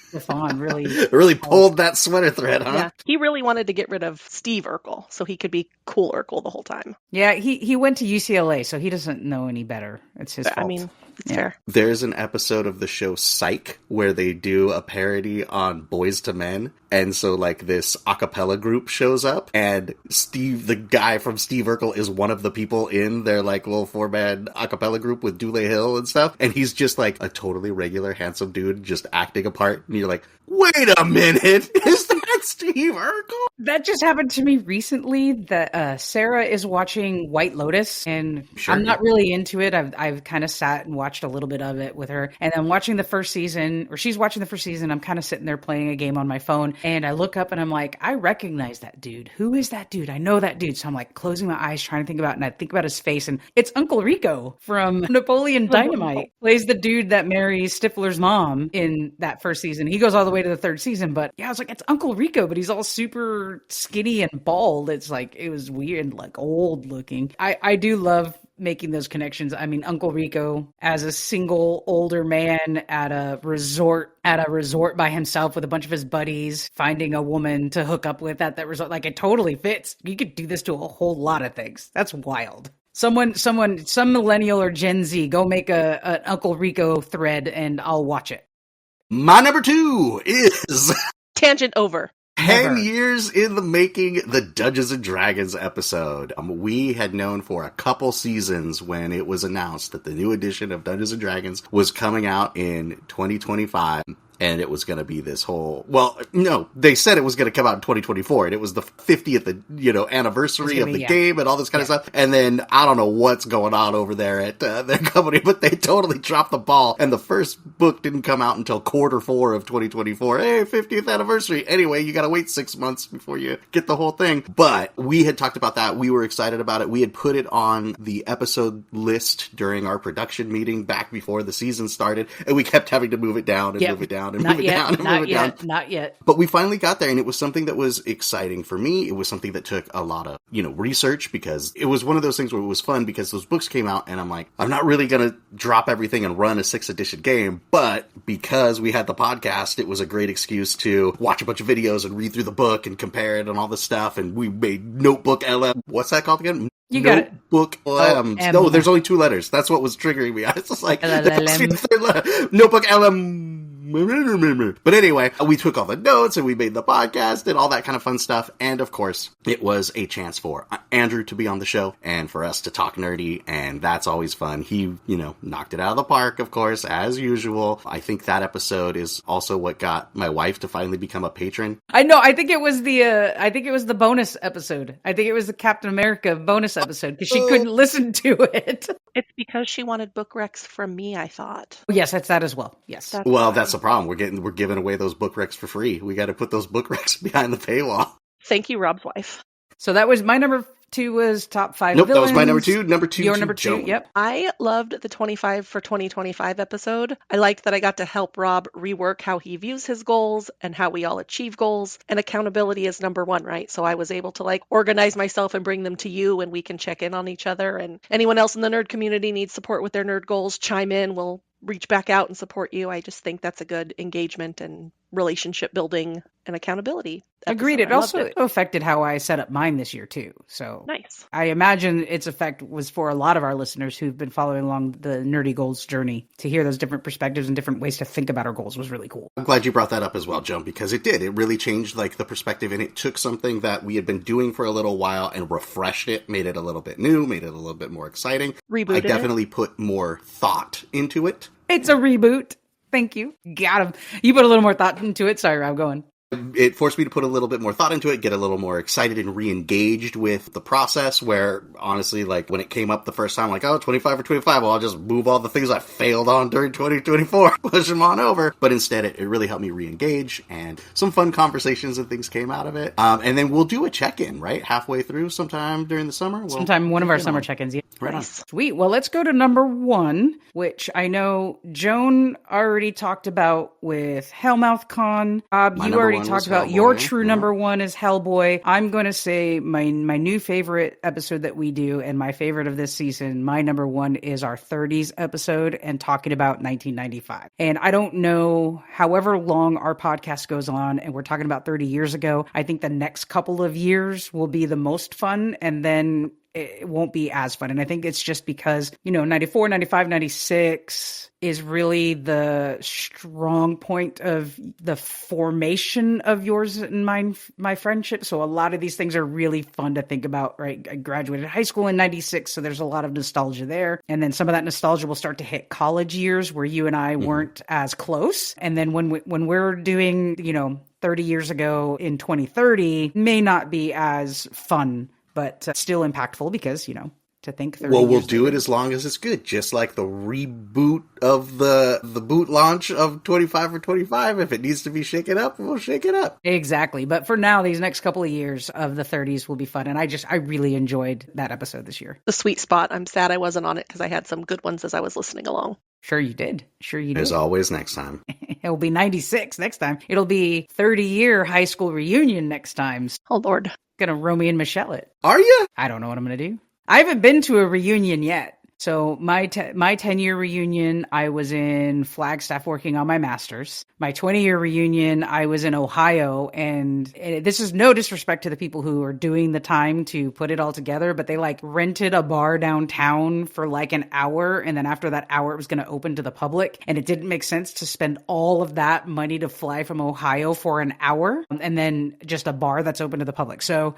[SPEAKER 2] Stefan really...
[SPEAKER 3] really pulled that sweater thread, huh?
[SPEAKER 4] Yeah, he really wanted to get rid of Steve Urkel so he could be cool Urkel the whole time.
[SPEAKER 2] Yeah, he went to UCLA, so he doesn't know any better. It's his fault.
[SPEAKER 4] I mean, it's fair.
[SPEAKER 3] There's an episode of the show Psych where they do a parody on Boys to Men. And so, like, this a cappella group shows up, and Steve, the guy from Steve Urkel, is one of the people in their, like, little 4-man a cappella group with Dule Hill and stuff. And he's just, like, a totally regular, handsome dude just acting a part. And you're like, wait a minute! Is that Steve Urkel?
[SPEAKER 2] That just happened to me recently, that Sarah is watching White Lotus, and
[SPEAKER 3] Sure.
[SPEAKER 2] I'm not really into it. I've kind of sat and watched a little bit of it with her, and I'm watching the first season, or she's watching the first season. I'm kind of sitting there playing a game on my phone, and I look up and I'm like, I recognize that dude. Who is that dude? I know that dude. So I'm like closing my eyes, trying to think about it, and I think about his face, and it's Uncle Rico from Napoleon Dynamite. Plays the dude that marries Stifler's mom in that first season. He goes all the way to the third season, but yeah, I was like, it's Uncle Rico, but he's all super skinny and bald. It's like, it was weird, like old looking. I do love making those connections. I mean, Uncle Rico as a single older man at a resort by himself with a bunch of his buddies, finding a woman to hook up with at that resort. Like, it totally fits. You could do this to a whole lot of things. That's wild. Some millennial or Gen Z, go make an Uncle Rico thread and I'll watch it.
[SPEAKER 3] My number 2 is...
[SPEAKER 4] Tangent over.
[SPEAKER 3] 10 years in the making, the Dungeons & Dragons episode. We had known for a couple seasons when it was announced that the new edition of Dungeons & Dragons was coming out in 2025. And it was going to be this whole... Well, no, they said it was going to come out in 2024, and it was the 50th, anniversary of the game and all this kind of stuff. And then, I don't know what's going on over there at their company, but they totally dropped the ball. And the first book didn't come out until Q4 of 2024. Hey, 50th anniversary. Anyway, you got to wait 6 months before you get the whole thing. But we had talked about that. We were excited about it. We had put it on the episode list during our production meeting back before the season started, and we kept having to move it down and move it down. Not yet. But we finally got there, and it was something that was exciting for me. It was something that took a lot of, research, because it was one of those things where it was fun because those books came out, and I'm like, I'm not really going to drop everything and run a 6th edition game, but because we had the podcast, it was a great excuse to watch a bunch of videos and read through the book and compare it and all this stuff, and we made Notebook LM. What's that called again?
[SPEAKER 2] You got it.
[SPEAKER 3] Notebook LM. No, there's only 2 letters. That's what was triggering me. I was just like, Notebook LM. But anyway, we took all the notes and we made the podcast and all that kind of fun stuff. And of course, it was a chance for Andrew to be on the show and for us to talk nerdy. And that's always fun. He, knocked it out of the park, of course, as usual. I think that episode is also what got my wife to finally become a patron.
[SPEAKER 2] I know. I think it was the bonus episode. I think it was the Captain America bonus episode because she couldn't listen to it.
[SPEAKER 4] It's because she wanted book recs from me, I thought.
[SPEAKER 2] Yes, that's that as well. Yes.
[SPEAKER 3] That's the problem. We're giving away those book recs for free. We got to put those book recs behind the paywall.
[SPEAKER 4] Thank you, Rob's wife.
[SPEAKER 2] So that was my number 2 was top 5
[SPEAKER 3] Nope,
[SPEAKER 2] villains.
[SPEAKER 3] that was my number 2. Number 2,
[SPEAKER 2] your number 2,
[SPEAKER 3] Joan.
[SPEAKER 2] yep.
[SPEAKER 4] I loved the 25 for 2025 episode. I liked that I got to help Rob rework how he views his goals and how we all achieve goals. And accountability is number 1, right? So I was able to organize myself and bring them to you, and we can check in on each other. And anyone else in the nerd community needs support with their nerd goals, chime in. We'll reach back out and support you. I just think that's a good engagement and relationship building and accountability episode.
[SPEAKER 2] Agreed. It also affected how I set up mine this year too. So
[SPEAKER 4] nice.
[SPEAKER 2] I imagine its effect was for a lot of our listeners who've been following along the Nerdy Goals journey. To hear those different perspectives and different ways to think about our goals was really cool.
[SPEAKER 3] I'm glad you brought that up as well, Joan, because it did. It really changed the perspective, and it took something that we had been doing for a little while and refreshed it, made it a little bit new, made it a little bit more exciting.
[SPEAKER 4] Rebooted
[SPEAKER 3] I definitely put more thought into it.
[SPEAKER 2] It's a reboot. Thank you. Got him. You put a little more thought into it. Sorry, Rob, go on.
[SPEAKER 3] It forced me to put a little bit more thought into it, get a little more excited and re-engaged with the process, where honestly, when it came up the first time, 25 or 25, well, I'll just move all the things I failed on during 2024, push them on over. But instead, it really helped me re-engage, and some fun conversations and things came out of it. And then we'll do a check-in, right? Halfway through sometime during the summer.
[SPEAKER 2] Sometime one of our summer check-ins. Yeah.
[SPEAKER 3] Right on.
[SPEAKER 2] Sweet. Well, let's go to number 1, which I know Joan already talked about with Hellmouth Con. You already talked
[SPEAKER 3] was
[SPEAKER 2] about your
[SPEAKER 3] Hellboy,
[SPEAKER 2] true
[SPEAKER 3] yeah.
[SPEAKER 2] number one is Hellboy. I'm going to say my new favorite episode that we do, and my favorite of this season, my number one is our 30s episode and talking about 1995. And I don't know, however long our podcast goes on, and we're talking about 30 years ago, I think the next couple of years will be the most fun, and then it won't be as fun. And I think it's just because, 94, 95, 96 is really the strong point of the formation of yours and my friendship. So a lot of these things are really fun to think about, right? I graduated high school in 96, so there's a lot of nostalgia there. And then some of that nostalgia will start to hit college years where you and I weren't as close. And then when we're doing, 30 years ago in 2030 may not be as fun, but still impactful because, to think 30
[SPEAKER 3] Well, we'll
[SPEAKER 2] years
[SPEAKER 3] do
[SPEAKER 2] later.
[SPEAKER 3] it as long as it's good, just like the reboot of the boot launch of 25 for 25. If it needs to be shaken up, we'll shake it up.
[SPEAKER 2] Exactly. But for now, these next couple of years of the 30s will be fun. And I really enjoyed that episode this year.
[SPEAKER 4] The sweet spot. I'm sad I wasn't on it because I had some good ones as I was listening along.
[SPEAKER 2] Sure you did. Sure you did.
[SPEAKER 3] As always, next time.
[SPEAKER 2] It'll be 96 next time. It'll be 30-year high school reunion next time.
[SPEAKER 4] Oh, Lord.
[SPEAKER 2] Gonna Romeo and Michelle it.
[SPEAKER 3] Are you?
[SPEAKER 2] I don't know what I'm gonna do. I haven't been to a reunion yet. So my 10-year reunion, I was in Flagstaff working on my master's. My 20-year reunion, I was in Ohio. And this is no disrespect to the people who are doing the time to put it all together, but they rented a bar downtown for an hour. And then after that hour, it was going to open to the public. And it didn't make sense to spend all of that money to fly from Ohio for an hour and then just a bar that's open to the public. So,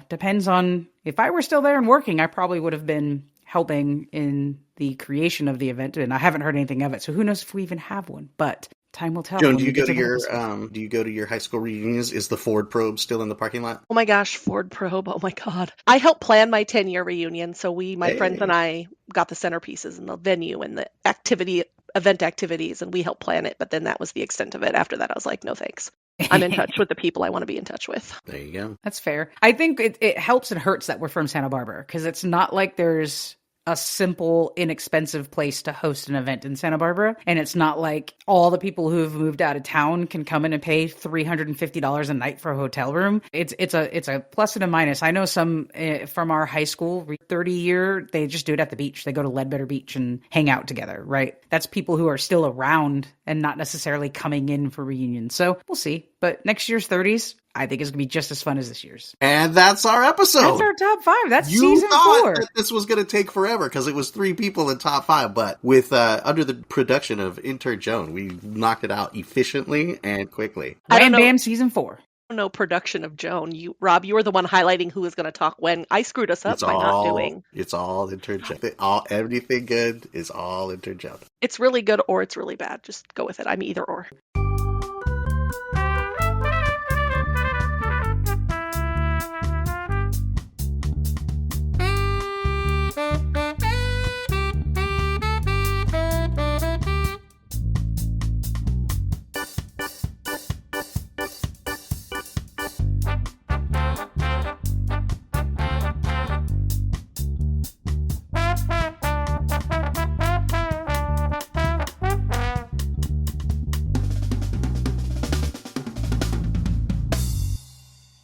[SPEAKER 2] depends on if I were still there and working, I probably would have been helping in the creation of the event, and I haven't heard anything of it. So who knows if we even have one? But time will tell.
[SPEAKER 3] Joan, do you go to your high school reunions? Is the Ford Probe still in the parking lot?
[SPEAKER 4] Oh my gosh, Ford Probe. Oh my God. I helped plan my 10-year reunion. So my friends and I got the centerpieces and the venue and the event activities, and we helped plan it. But then that was the extent of it. After that, I was like, no thanks. I'm in touch with the people I want to be in touch with.
[SPEAKER 3] There you go.
[SPEAKER 2] That's fair. I think it helps and hurts that we're from Santa Barbara because it's not like there's a simple, inexpensive place to host an event in Santa Barbara. And it's not like all the people who have moved out of town can come in and pay $350 a night for a hotel room. It's a plus and a minus. I know some from our high school, 30-year, they just do it at the beach. They go to Ledbetter Beach and hang out together, right? That's people who are still around and not necessarily coming in for reunions. So we'll see. But next year's 30s, I think it's going to be just as fun as this year's.
[SPEAKER 3] And that's our episode.
[SPEAKER 2] That's our top 5. That's
[SPEAKER 3] you
[SPEAKER 2] season
[SPEAKER 3] thought
[SPEAKER 2] 4.
[SPEAKER 3] That this was going to take forever because it was 3 people in top 5. But with under the production of Intern Joan, we knocked it out efficiently and quickly.
[SPEAKER 2] Wham Bam season 4.
[SPEAKER 4] No production of Joan. Rob, you were the one highlighting who was going to talk when. I screwed us up by not doing.
[SPEAKER 3] It's all Intern Joan. Everything good is all Intern Joan.
[SPEAKER 4] It's really good or it's really bad. Just go with it. I'm either or.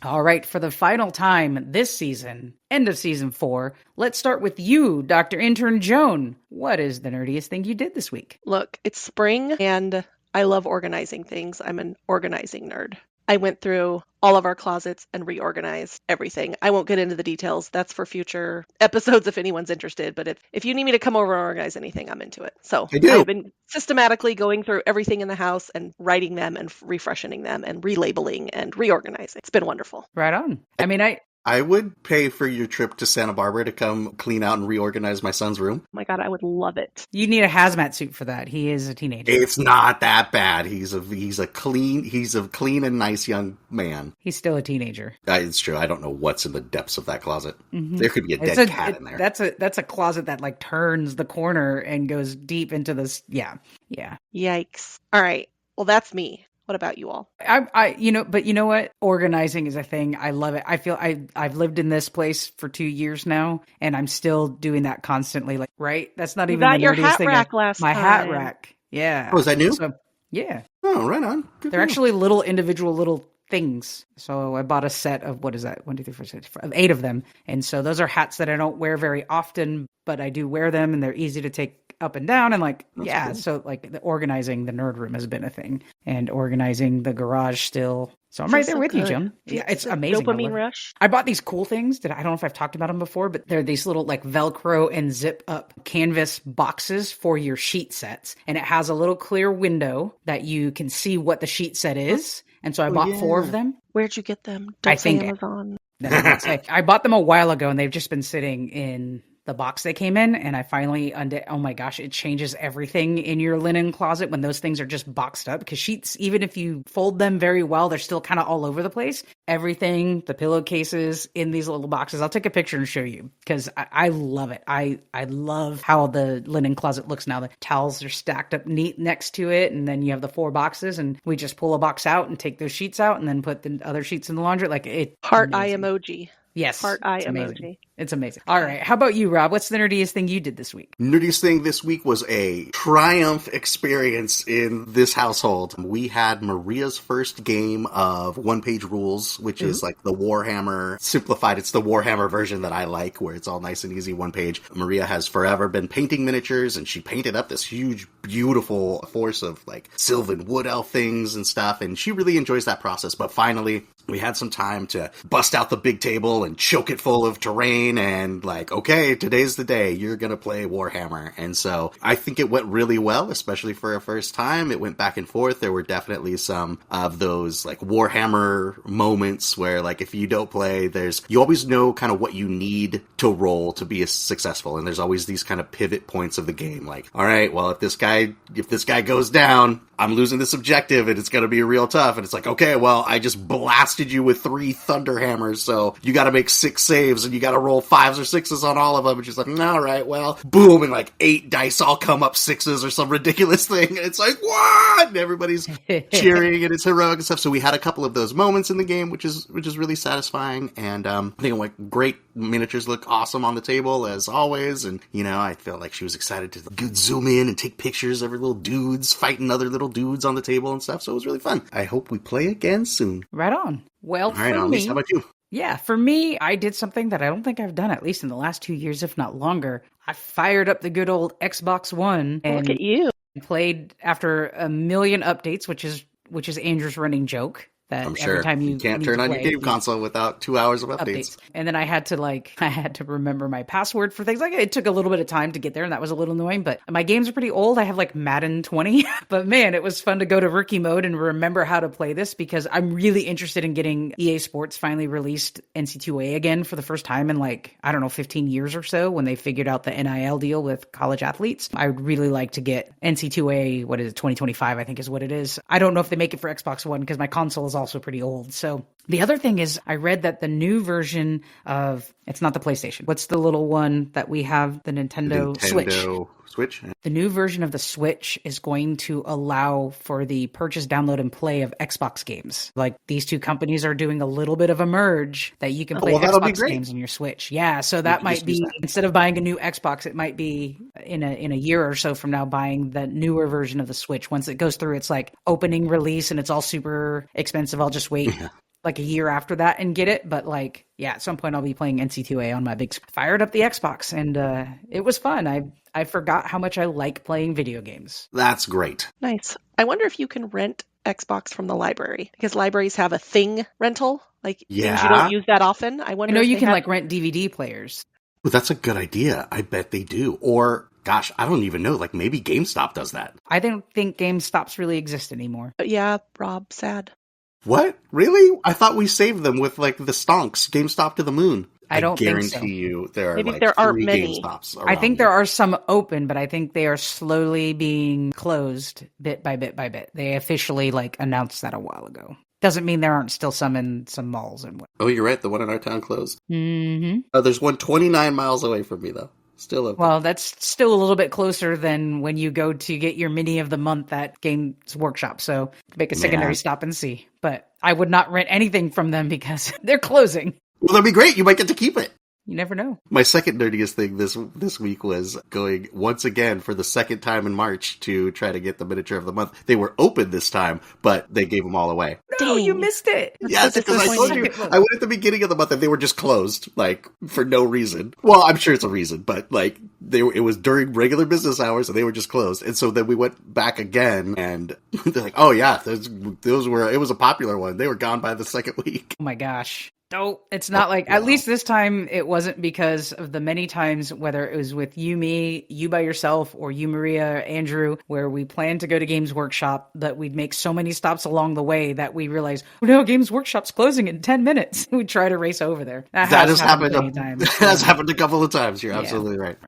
[SPEAKER 2] All right, for the final time this season, end of season 4, let's start with you, Dr. Intern Joan. What is the nerdiest thing you did this week?
[SPEAKER 4] Look, it's spring and I love organizing things. I'm an organizing nerd. I went through all of our closets and reorganized everything. I won't get into the details. That's for future episodes if anyone's interested. But if you need me to come over and organize anything, I'm into it. So I've been systematically going through everything in the house and writing them and refreshing them and relabeling and reorganizing. It's been wonderful.
[SPEAKER 2] Right on.
[SPEAKER 3] I would pay for your trip to Santa Barbara to come clean out and reorganize my son's room.
[SPEAKER 4] Oh my God, I would love it.
[SPEAKER 2] You need a hazmat suit for that. He is a teenager.
[SPEAKER 3] It's not that bad. He's a clean and nice young man.
[SPEAKER 2] He's still a teenager.
[SPEAKER 3] It's true. I don't know what's in the depths of that closet.
[SPEAKER 2] Mm-hmm.
[SPEAKER 3] There could be a dead cat in there.
[SPEAKER 2] That's a closet that turns the corner and goes deep into this. Yeah.
[SPEAKER 4] Yikes. All right. Well, that's me. What about you all?
[SPEAKER 2] But you know what? Organizing is a thing. I love it. I feel I've lived in this place for 2 years now, and I'm still doing that constantly. Right? That's not even the
[SPEAKER 4] your
[SPEAKER 2] nerdiest
[SPEAKER 4] hat
[SPEAKER 2] thing.
[SPEAKER 4] rack last
[SPEAKER 2] My
[SPEAKER 4] time.
[SPEAKER 2] hat rack. Yeah.
[SPEAKER 3] Oh, is that new?
[SPEAKER 2] So, yeah.
[SPEAKER 3] Oh, right on. Good
[SPEAKER 2] They're actually individual little things. So I bought a set of, what is that? 1, 2, 3, 4, 6, of 8 of them. And so those are hats that I don't wear very often, but I do wear them and they're easy to take up and down. And like,
[SPEAKER 3] That's
[SPEAKER 2] yeah,
[SPEAKER 3] cool.
[SPEAKER 2] so like organizing the nerd room has been a thing and organizing the garage still. So I'm right there with you, Joan. Yeah, it's amazing.
[SPEAKER 4] Dopamine rush.
[SPEAKER 2] I bought these cool things that I don't know if I've talked about them before, but they're these little like Velcro and zip up canvas boxes for your sheet sets. And it has a little clear window that you can see what the sheet set is. And so I bought 4 of them.
[SPEAKER 4] Where'd you get them?
[SPEAKER 2] I
[SPEAKER 4] Don't say
[SPEAKER 2] think
[SPEAKER 4] Amazon.
[SPEAKER 2] No, I won't say. I bought them a while ago and they've just been sitting in the box they came in, and I finally oh my gosh, it changes everything in your linen closet when those things are just boxed up, because sheets, even if you fold them very well, they're still kind of all over the place. Everything, the pillowcases in these little boxes. I'll take a picture and show you because I love it. I love how the linen closet looks now. The towels are stacked up neat next to it, and then you have the 4 boxes, and we just pull a box out and take those sheets out and then put the other sheets in the laundry. Like it.
[SPEAKER 4] Heart eye emoji.
[SPEAKER 2] Yes.
[SPEAKER 4] Heart eye
[SPEAKER 2] it's amazing.
[SPEAKER 4] emoji.
[SPEAKER 2] It's amazing. All right. How about you, Rob? What's the nerdiest thing you did this week?
[SPEAKER 3] Nerdiest thing this week was a triumph experience in this household. We had Maria's first game of one-page rules, which is like the Warhammer simplified. It's the Warhammer version that I like, where it's all nice and easy, one page. Maria has forever been painting miniatures, and she painted up this huge, beautiful force of like sylvan wood elf things and stuff, and she really enjoys that process. But finally, we had some time to bust out the big table and choke it full of terrain and like, okay, today's the day. You're going to play Warhammer. And so I think it went really well, especially for a first time. It went back and forth. There were definitely some of those like Warhammer moments where like if you don't play, you always know kind of what you need to roll to be successful. And there's always these kind of pivot points of the game. Like, all right, well, if this guy goes down, I'm losing this objective and it's going to be real tough. And it's like, okay, well, I just blasted you with 3 thunder hammers. So you got to make 6 saves and you got to roll 5s or 6s on all of them. And she's like, all right, well, boom. And like 8 dice all come up 6s or some ridiculous thing. And it's like, what? And everybody's cheering and it's heroic and stuff. So we had a couple of those moments in the game, which is really satisfying. And I think like great miniatures look awesome on the table as always. And, you know, I felt like she was excited to zoom in and take pictures of her little dudes fighting other little dudes on the table and stuff. So it was really fun. I hope we play again soon.
[SPEAKER 2] Right on. Well,
[SPEAKER 3] all right,
[SPEAKER 2] for
[SPEAKER 3] Analese,
[SPEAKER 2] me,
[SPEAKER 3] how about you?
[SPEAKER 2] Yeah, for me, I did something that I don't think I've done, at least in the last 2 years, if not longer. I fired up the good old Xbox One and
[SPEAKER 4] Look at you.
[SPEAKER 2] played after a million updates, which is Andrew's running joke. That
[SPEAKER 3] I'm sure
[SPEAKER 2] every time you
[SPEAKER 3] can't turn on your game console without 2 hours of updates.
[SPEAKER 2] And then I had to remember my password for things. Like it took a little bit of time to get there, and that was a little annoying. But my games are pretty old. I have like Madden 20, but man, it was fun to go to rookie mode and remember how to play this because I'm really interested in getting EA Sports finally released NC2A again for the first time in like, I don't know, 15 years or so when they figured out the NIL deal with college athletes. I would really like to get NC2A, 2025, I think is what it is. I don't know if they make it for Xbox One because my console is also pretty old. So the other thing is I read that the new version of, it's not the PlayStation. What's the little one that we have? The Nintendo Switch. The new version of the Switch is going to allow for the purchase, download, and play of Xbox games. Like these two companies are doing a little bit of a merge that you can play Xbox games on your Switch. Yeah, so that might be, instead of buying a new Xbox, it might be in a year or so from now buying the newer version of the Switch. Once it goes through its like opening release and it's all super expensive, I'll just wait like a year after that and get it. But like, yeah, at some point I'll be playing NC2A on my fired up the Xbox and it was fun. I forgot how much I like playing video games.
[SPEAKER 3] That's great.
[SPEAKER 4] Nice. I wonder if you can rent Xbox from the library because libraries have a thing rental, like things you don't use that often. I wonder.
[SPEAKER 2] I know you can like rent DVD players.
[SPEAKER 3] Well, that's a good idea. I bet they do. Or gosh, I don't even know. Like maybe GameStop does that.
[SPEAKER 2] I don't think GameStops really exist anymore.
[SPEAKER 4] Yeah, Rob, sad.
[SPEAKER 3] What? Really? I thought we saved them with like the stonks, GameStop to the moon.
[SPEAKER 2] I don't
[SPEAKER 3] guarantee
[SPEAKER 2] think so.
[SPEAKER 3] You there are
[SPEAKER 4] maybe
[SPEAKER 3] like
[SPEAKER 4] there aren't
[SPEAKER 3] 3
[SPEAKER 4] many.
[SPEAKER 3] GameStops around
[SPEAKER 2] I think
[SPEAKER 3] here.
[SPEAKER 2] there are some open, but I think they are slowly being closed bit by bit by bit. They officially like announced that a while ago. Doesn't mean there aren't still some in some malls and what.
[SPEAKER 3] Oh, you're right. The one in our town closed.
[SPEAKER 2] Mm-hmm.
[SPEAKER 3] Oh, there's one 29 miles away from me though. Still open.
[SPEAKER 2] Well, that's still a little bit closer than when you go to get your mini of the month at Games Workshop. So make a secondary stop and see. But I would not rent anything from them because they're closing.
[SPEAKER 3] Well, that'd be great. You might get to keep it.
[SPEAKER 2] You never know.
[SPEAKER 3] My second nerdiest thing this week was going once again for the second time in March to try to get the miniature of the month. They were open this time, but they gave them all away.
[SPEAKER 2] No,
[SPEAKER 4] Dang.
[SPEAKER 2] you missed it.
[SPEAKER 3] Yes,
[SPEAKER 4] so
[SPEAKER 3] because I told you,
[SPEAKER 2] disappointing.
[SPEAKER 3] I went at the beginning of the month and they were just closed, like, for no reason. Well, I'm sure it's a reason, but, like, it was during regular business hours and they were just closed. And so then we went back again and they're like, oh yeah, it was a popular one. They were gone by the second week.
[SPEAKER 2] Oh my gosh. No, it's not like, at least this time it wasn't because of the many times, whether it was with you, me, you by yourself, or you, Maria, Andrew, where we planned to go to Games Workshop, that we'd make so many stops along the way that we realized, oh no, Games Workshop's closing in 10 minutes. We'd try to race over there. That has happened many times.
[SPEAKER 3] That has happened a couple of times. You're absolutely right.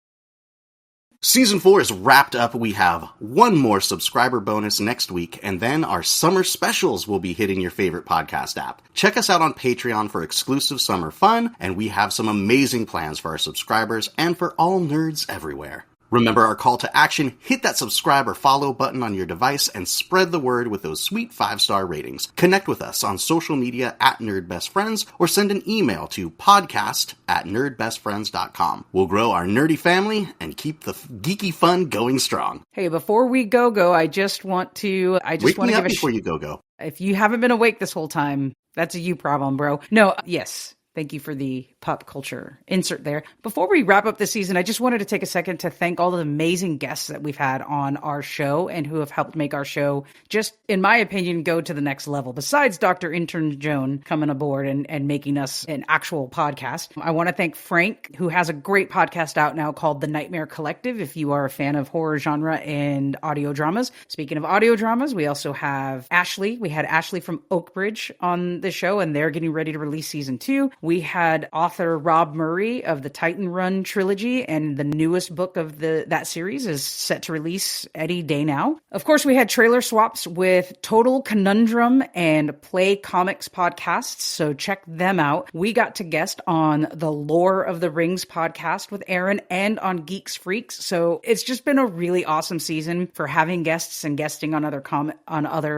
[SPEAKER 3] Season 4 is wrapped up. We have one more subscriber bonus next week, and then our summer specials will be hitting your favorite podcast app. Check us out on Patreon for exclusive summer fun, and we have some amazing plans for our subscribers and for all nerds everywhere. Remember our call to action, hit that subscribe or follow button on your device and spread the word with those sweet 5-star ratings. Connect with us on social media at NerdBestFriends or send an email to podcast@nerdbestfriends.com. We'll grow our nerdy family and keep the geeky fun going strong.
[SPEAKER 2] Hey, before we go, I just want to
[SPEAKER 3] Wake me
[SPEAKER 2] give
[SPEAKER 3] up
[SPEAKER 2] a
[SPEAKER 3] before you go.
[SPEAKER 2] If you haven't been awake this whole time, that's a you problem, bro. No, yes. Thank you for the pop culture insert there. Before we wrap up this season, I just wanted to take a second to thank all the amazing guests that we've had on our show and who have helped make our show just, in my opinion, go to the next level. Besides Dr. Intern Joan coming aboard and making us an actual podcast, I want to thank Frank, who has a great podcast out now called The Nightmare Collective, if you are a fan of horror genre and audio dramas. Speaking of audio dramas, we also have Ashley. We had Ashley from Oakbridge on the show, and they're getting ready to release season 2. We had author Rob Murray of the Titan Run trilogy, and the newest book of that series is set to release any day now. Of course, we had trailer swaps with Total Conundrum and Play Comics podcasts, so check them out. We got to guest on the Lore of the Rings podcast with Aaron and on Geeks Freaks, so it's just been a really awesome season for having guests and guesting on other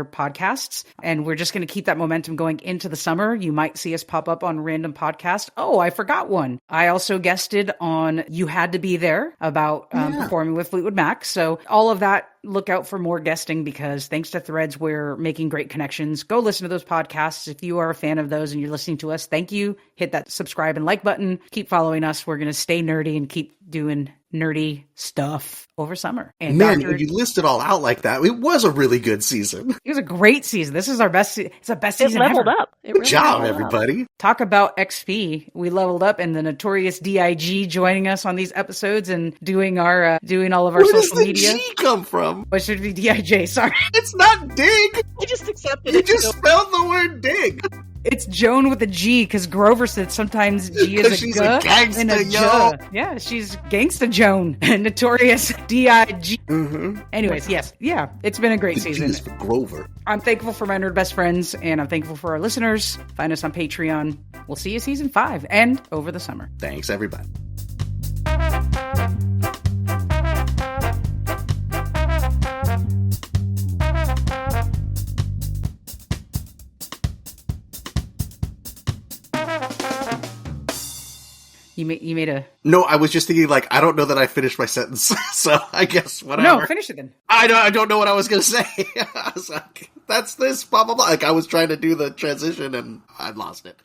[SPEAKER 2] podcasts, and we're just going to keep that momentum going into the summer. You might see us pop up on random podcast. Oh, I forgot one. I also guested on You Had to Be There about performing with Fleetwood Mac. So all of that, look out for more guesting because thanks to Threads, we're making great connections. Go listen to those podcasts. If you are a fan of those and you're listening to us, thank you. Hit that subscribe and like button. Keep following us. We're going to stay nerdy and keep doing nerdy stuff over summer. And
[SPEAKER 3] Man, when you list it all out like that, it was a really good season.
[SPEAKER 2] It was a great season. This is our best. It's the best season
[SPEAKER 4] leveled
[SPEAKER 2] ever.
[SPEAKER 4] up. It
[SPEAKER 3] Good
[SPEAKER 4] really
[SPEAKER 3] job,
[SPEAKER 4] leveled up.
[SPEAKER 3] everybody.
[SPEAKER 2] Talk about XP. We leveled up, and the notorious DIG joining us on these episodes and doing all of our
[SPEAKER 3] Where does
[SPEAKER 2] social
[SPEAKER 3] the
[SPEAKER 2] media.
[SPEAKER 3] G come from?
[SPEAKER 2] What should be DIJ? Sorry,
[SPEAKER 3] It's not dig.
[SPEAKER 4] I just accepted
[SPEAKER 3] You
[SPEAKER 4] it.
[SPEAKER 3] just spelled the word dig.
[SPEAKER 2] it's Joan with a G because Grover said sometimes G is
[SPEAKER 3] 'Cause
[SPEAKER 2] a
[SPEAKER 3] she's
[SPEAKER 2] G
[SPEAKER 3] a gangsta,
[SPEAKER 2] and a
[SPEAKER 3] yo.
[SPEAKER 2] J. Yeah, she's Gangsta Joan, notorious DIG.
[SPEAKER 3] Mm-hmm.
[SPEAKER 2] Anyways, yes, yeah, it's been a great
[SPEAKER 3] The G
[SPEAKER 2] season.
[SPEAKER 3] is for Grover.
[SPEAKER 2] I'm thankful for my nerd best friends, and I'm thankful for our listeners. Find us on Patreon. We'll see you season 5 and over the summer.
[SPEAKER 3] Thanks, everybody.
[SPEAKER 2] You made a
[SPEAKER 3] No, I was just thinking, like, I don't know that I finished my sentence, so I guess whatever.
[SPEAKER 2] no. Finish it then.
[SPEAKER 3] I don't know what I was going to say. I was like, that's this, blah, blah, blah. Like, I was trying to do the transition, and I lost it.